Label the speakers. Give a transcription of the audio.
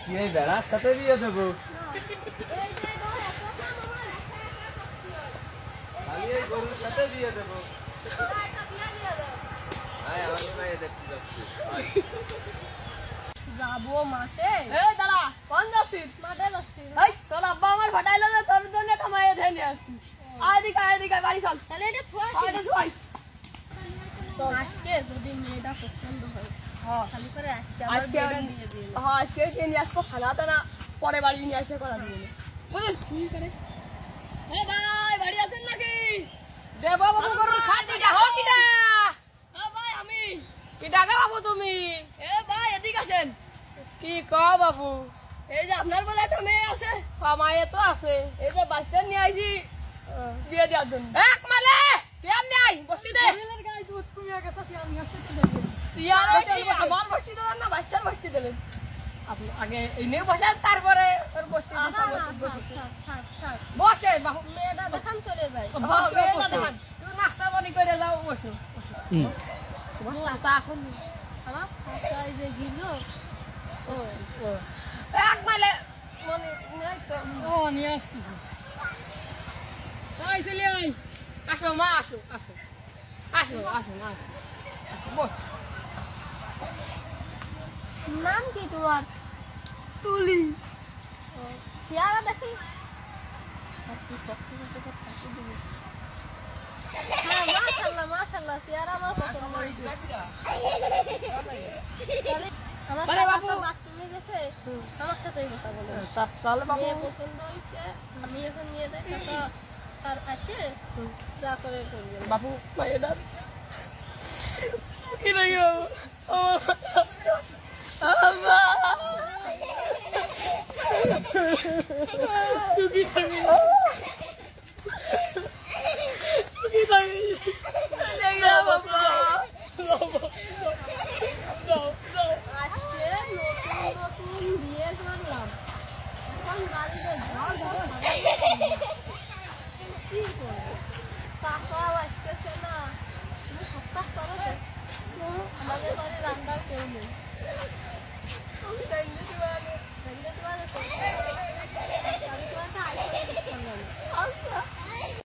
Speaker 1: কি এই বেড়ার সাথে বিয়ে দেবো? আমি এই গরুর সাথে বিয়ে দেবো।
Speaker 2: যাবো মাঠে।
Speaker 3: দাঁড়া, কোন যাচ্ছিস?
Speaker 2: মাঠে যাচ্ছি।
Speaker 3: তোর আব্বা আমার ফাটাইলো না, তোর জন্য একটা মায়ে ধরে নিয়ে আসছি। আয় বাড়ি চল।
Speaker 2: তাহলে এটা ছোঁয়া আজকে যদি মেয়েটা পছন্দ হয় খালি করে আজকে আমার বিয়েটা দিয়ে দিল।
Speaker 3: হ্যাঁ, আজকে নিয়ে আসবো, খানাতে না পরে বাড়ি নিয়ে আসে করা দিবে। বুঝিস কি করে? ভাই বাড়ি আছেন নাকি?
Speaker 2: দেব বাবু গরুর খাটিটা হোক কিটা?
Speaker 3: হ্যাঁ ভাই, আমি।
Speaker 2: কি ডাকে বাবু তুমি?
Speaker 3: ভাই এদিকে আছেন।
Speaker 2: কি ক বাবু?
Speaker 3: এই যে আপনার বলে একটা মেয়ে আছে।
Speaker 2: মায়ে তো আছে।
Speaker 3: এই যে বাস স্ট্যান্ড নিয়ে আইছি বিয়ে দেওয়ার জন্য।
Speaker 2: এক মালে সিয়াম নাই বসতি দে।
Speaker 3: আমার বসতি দিলেন না, বাচ্চার বসতি দিলেন?
Speaker 2: আপনি আগে এনে বসেন, তারপরে ওর বসতি বসে বাবু। মেয়েটা দেখান চলে যায়। তুই নাস্তা পানি করে যাও, বসো। তোমার চাচা এখন আমার চাচা যে গিল এক মালে মানে নাই তো। নিয়ে আসতেছি। তাই চলে আয়। আসো মা, আসো আসো আসো আসো মা, আসো বস। নাম কি তোমার?
Speaker 3: তুলি।
Speaker 2: চেহারা দেখি। হ্যাঁ, মাশাআল্লাহ মাশাআল্লাহ, চেহারা আমার পছন্দ হয়েছে। আমার বাবু বাথরুমে গেছে, আমার সাথেই কথা বলে।
Speaker 3: তাহলে বাবু
Speaker 2: পছন্দ হয়েছে, আমি এখন নিয়ে যাই, তার আসে যা করে করবে।
Speaker 3: বাবু মায়েরা কি লাগে
Speaker 2: বিয়ে করলাম, এখন বাড়িতে কি করবো? কাকাও আসতেছে না, তুমি সব কাজ করো তো? আমাদের বাড়ি রান্নার কেউ নেই।